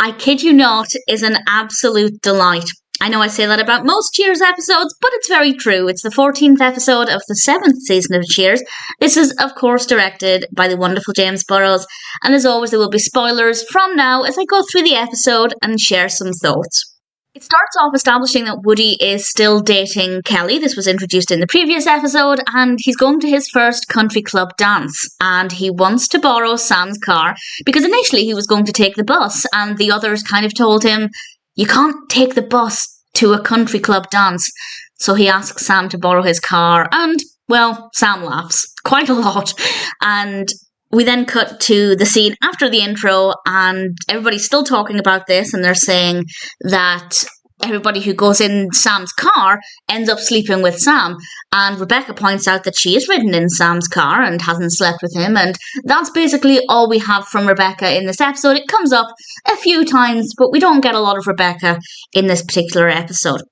I kid you not, is an absolute delight. I know I say that about most Cheers episodes, but it's very true. It's the 14th episode of the 7th season of Cheers. This is, of course, directed by the wonderful James Burrows, and as always, there will be spoilers from now as I go through the episode and share some thoughts. It starts off establishing that Woody is still dating Kelly. This was introduced in the previous episode, and he's going to his first country club dance, and he wants to borrow Sam's car because initially he was going to take the bus, and the others kind of told him, you can't take the bus to a country club dance. So he asks Sam to borrow his car, and, well, Sam laughs quite a lot. And we then cut to the scene after the intro, and everybody's still talking about this, and they're saying that everybody who goes in Sam's car ends up sleeping with Sam. And Rebecca points out that she is ridden in Sam's car and hasn't slept with him, and that's basically all we have from Rebecca in this episode. It comes up a few times, but we don't get a lot of Rebecca in this particular episode.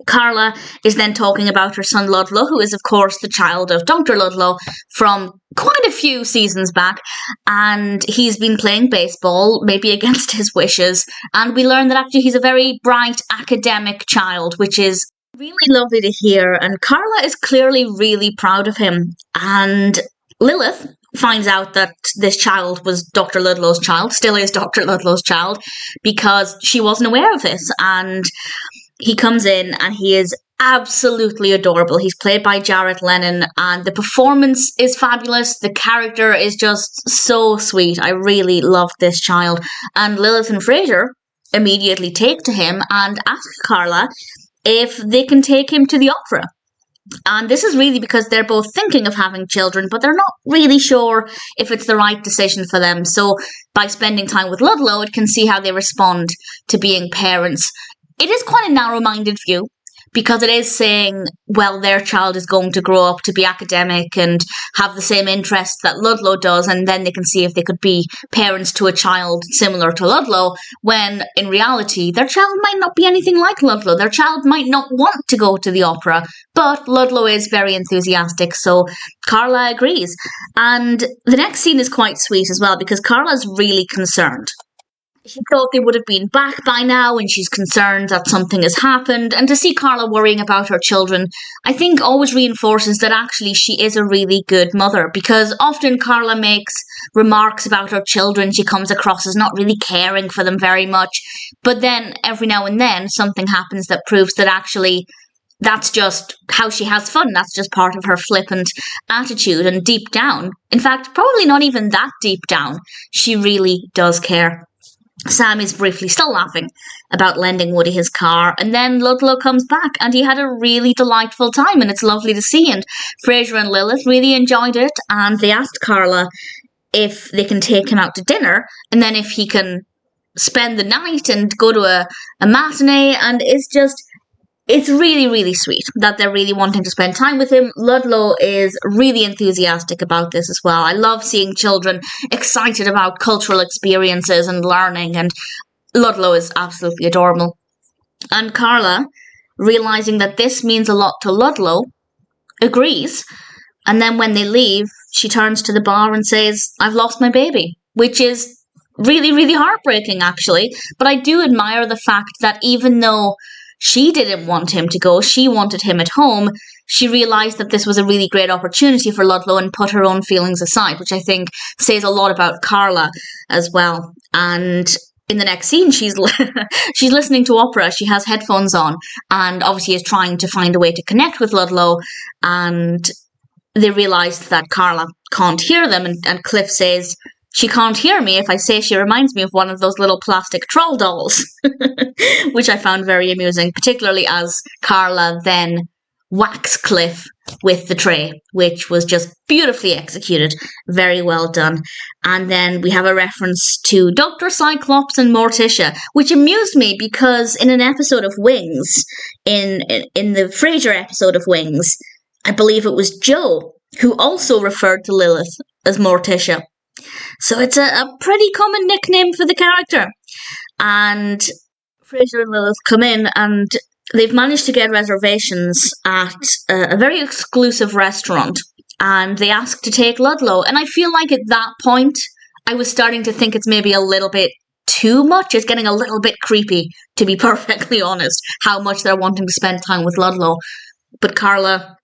Carla is then talking about her son Ludlow, who is, of course, the child of Dr. Ludlow from quite a few seasons back, and he's been playing baseball, maybe against his wishes, and we learn that actually he's a very bright academic child, which is really lovely to hear, and Carla is clearly really proud of him, and Lilith finds out that this child was Dr. Ludlow's child, still is Dr. Ludlow's child, because she wasn't aware of this, and he comes in and he is absolutely adorable. He's played by Jarrett, Lennon, and the performance is fabulous. The character is just so sweet. I really love this child. And Lilith and Frasier immediately take to him and ask Carla if they can take him to the opera. And this is really because they're both thinking of having children, but they're not really sure if it's the right decision for them. So by spending time with Ludlow, it can see how they respond to being parents. It is quite a narrow-minded view, because it is saying, well, their child is going to grow up to be academic and have the same interests that Ludlow does, and then they can see if they could be parents to a child similar to Ludlow, when in reality, their child might not be anything like Ludlow. Their child might not want to go to the opera, but Ludlow is very enthusiastic, so Carla agrees. And the next scene is quite sweet as well, because Carla's really concerned. She thought they would have been back by now, and she's concerned that something has happened. And to see Carla worrying about her children, I think always reinforces that actually she is a really good mother, because often Carla makes remarks about her children. She comes across as not really caring for them very much. But then every now and then something happens that proves that actually that's just how she has fun. That's just part of her flippant attitude. And deep down, in fact, probably not even that deep down, she really does care. Sam is briefly still laughing about lending Woody his car, and then Ludlow comes back, and he had a really delightful time, and it's lovely to see, and Frasier and Lilith really enjoyed it, and they asked Carla if they can take him out to dinner, and then if he can spend the night and go to a matinee, and it's really, really sweet that they're really wanting to spend time with him. Ludlow is really enthusiastic about this as well. I love seeing children excited about cultural experiences and learning, and Ludlow is absolutely adorable. And Carla, realizing that this means a lot to Ludlow, agrees. And then when they leave, she turns to the bar and says, "I've lost my baby," which is really, really heartbreaking, actually. But I do admire the fact that even though she didn't want him to go, she wanted him at home, she realised that this was a really great opportunity for Ludlow and put her own feelings aside, which I think says a lot about Carla as well. And in the next scene, she's listening to opera, she has headphones on, and obviously is trying to find a way to connect with Ludlow, and they realise that Carla can't hear them, and Cliff says, "She can't hear me if I say she reminds me of one of those little plastic troll dolls," which I found very amusing, particularly as Carla then whacks Cliff with the tray, which was just beautifully executed, very well done. And then we have a reference to Dr. Cyclops and Morticia, which amused me because in an episode of Wings, in the Frasier episode of Wings, I believe it was Joe who also referred to Lilith as Morticia. So it's a pretty common nickname for the character. And Frasier and Lilith come in, and they've managed to get reservations at a very exclusive restaurant, and they ask to take Ludlow. And I feel like at that point, I was starting to think it's maybe a little bit too much. It's getting a little bit creepy, to be perfectly honest, how much they're wanting to spend time with Ludlow. But Carla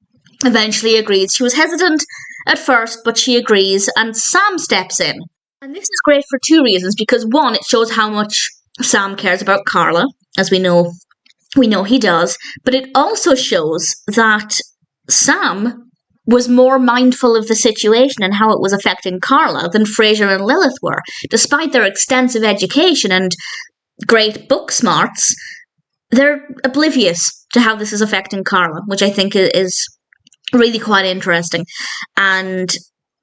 eventually agrees. She was hesitant at first, but she agrees, and Sam steps in. And this is great for two reasons, because one, it shows how much Sam cares about Carla, as we know he does, but it also shows that Sam was more mindful of the situation and how it was affecting Carla than Frasier and Lilith were. Despite their extensive education and great book smarts, they're oblivious to how this is affecting Carla, which I think is really quite interesting. And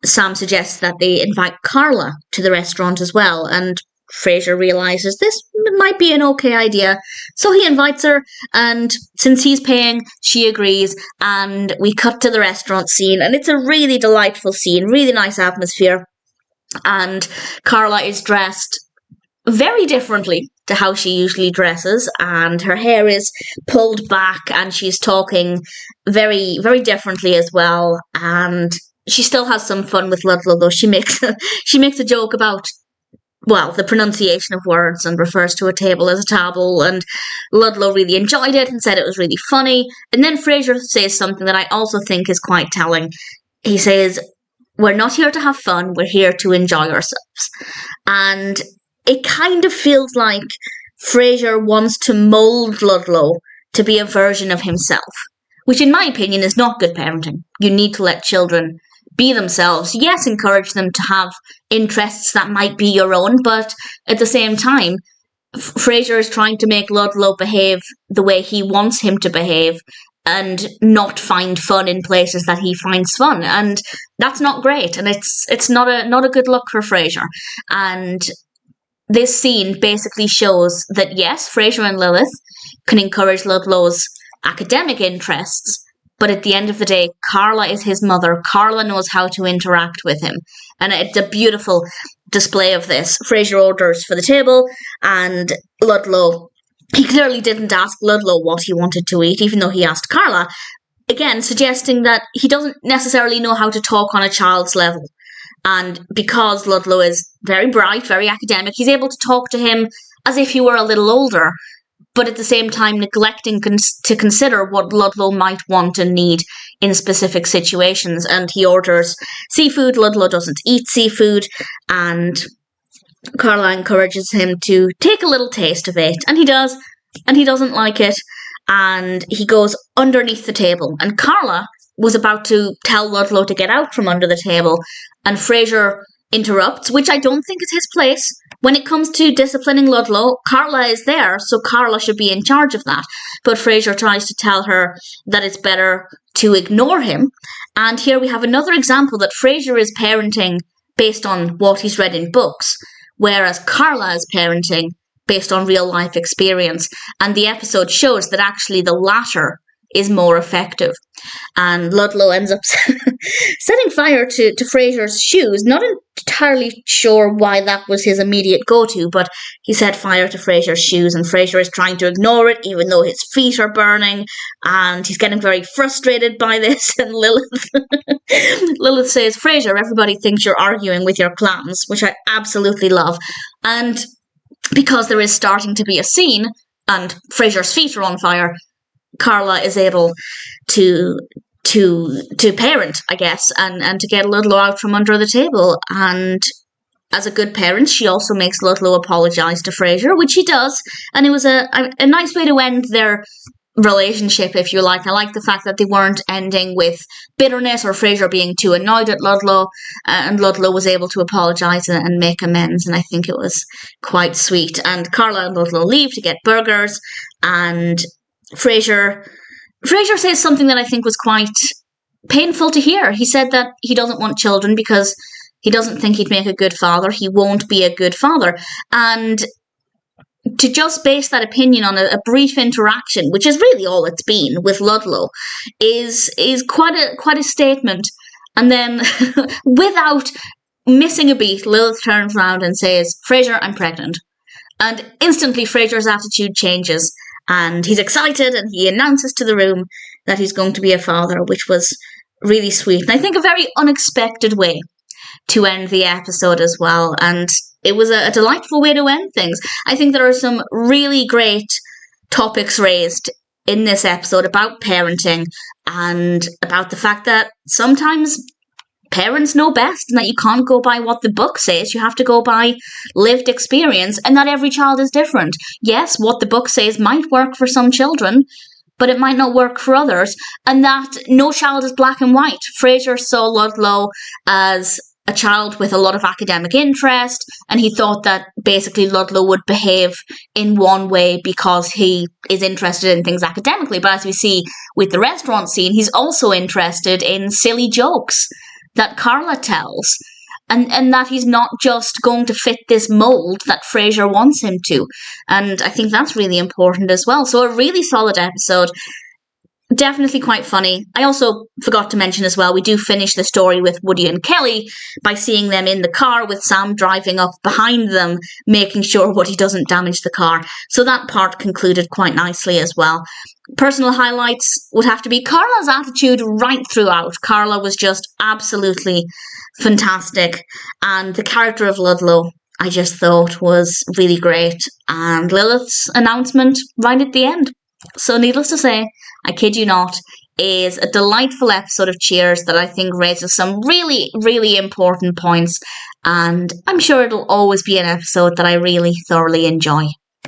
Sam suggests that they invite Carla to the restaurant as well, and Frasier realizes this might be an okay idea, so he invites her, and since he's paying, she agrees, and we cut to the restaurant scene, and it's a really delightful scene, really nice atmosphere, and Carla is dressed very differently to how she usually dresses, and her hair is pulled back, and she's talking very, very differently as well, and she still has some fun with Ludlow, though she makes a joke about, well, the pronunciation of words and refers to a table as a table, and Ludlow really enjoyed it and said it was really funny. And then Frasier says something that I also think is quite telling. He says, "We're not here to have fun, we're here to enjoy ourselves." And it kind of feels like Frasier wants to mould Ludlow to be a version of himself, which in my opinion is not good parenting. You need to let children be themselves. Yes, encourage them to have interests that might be your own, but at the same time, Frasier is trying to make Ludlow behave the way he wants him to behave and not find fun in places that he finds fun, and that's not great, and it's not a good look for Frasier. And this scene basically shows that yes, Frasier and Lilith can encourage Ludlow's academic interests, but at the end of the day, Carla is his mother. Carla knows how to interact with him. And it's a beautiful display of this. Frasier orders for the table, and Ludlow, he clearly didn't ask Ludlow what he wanted to eat, even though he asked Carla. Again, suggesting that he doesn't necessarily know how to talk on a child's level. And because Ludlow is very bright, very academic, he's able to talk to him as if he were a little older, but at the same time neglecting to consider what Ludlow might want and need in specific situations. And he orders seafood. Ludlow doesn't eat seafood, and Carla encourages him to take a little taste of it, and he does, and he doesn't like it, and he goes underneath the table. And Carla was about to tell Ludlow to get out from under the table, and Frasier interrupts, which I don't think is his place. When it comes to disciplining Ludlow, Carla is there, so Carla should be in charge of that. But Frasier tries to tell her that it's better to ignore him. And here we have another example that Frasier is parenting based on what he's read in books, whereas Carla is parenting based on real life experience. And the episode shows that actually the latter is more effective. And Ludlow ends up setting fire to Frasier's shoes. Not entirely sure why that was his immediate go-to, but he set fire to Frasier's shoes, and Frasier is trying to ignore it, even though his feet are burning, and he's getting very frustrated by this. And Lilith says, "Frasier, everybody thinks you're arguing with your clams," which I absolutely love. And because there is starting to be a scene, and Frasier's feet are on fire, Carla is able to parent, I guess, and to get Ludlow out from under the table. And as a good parent, she also makes Ludlow apologise to Frasier, which he does. And it was a nice way to end their relationship, if you like. I like the fact that they weren't ending with bitterness or Frasier being too annoyed at Ludlow, and Ludlow was able to apologise and make amends, and I think it was quite sweet. And Carla and Ludlow leave to get burgers, and Frasier says something that I think was quite painful to hear. He said that he doesn't want children because he doesn't think he'd make a good father. He won't be a good father. And to just base that opinion on a brief interaction, which is really all it's been with Ludlow, is quite a statement. And then, without missing a beat, Lilith turns around and says, "Frasier, I'm pregnant." And instantly Frasier's attitude changes. And he's excited, and he announces to the room that he's going to be a father, which was really sweet. And I think a very unexpected way to end the episode as well. And it was a delightful way to end things. I think there are some really great topics raised in this episode about parenting and about the fact that sometimes parents know best and that you can't go by what the book says. You have to go by lived experience, and that every child is different. Yes, what the book says might work for some children, but it might not work for others, and that no child is black and white. Frasier saw Ludlow as a child with a lot of academic interest, and he thought that basically Ludlow would behave in one way because he is interested in things academically. But as we see with the restaurant scene, he's also interested in silly jokes that Carla tells, and that he's not just going to fit this mold that Frasier wants him to. And I think that's really important as well. So a really solid episode. Definitely quite funny. I also forgot to mention as well, we do finish the story with Woody and Kelly by seeing them in the car with Sam driving up behind them, making sure Woody doesn't damage the car. So that part concluded quite nicely as well. Personal highlights would have to be Carla's attitude right throughout. Carla was just absolutely fantastic. And the character of Ludlow, I just thought was really great. And Lilith's announcement right at the end. So needless to say, I kid you not, is a delightful episode of Cheers that I think raises some really, really important points. And I'm sure it'll always be an episode that I really thoroughly enjoy.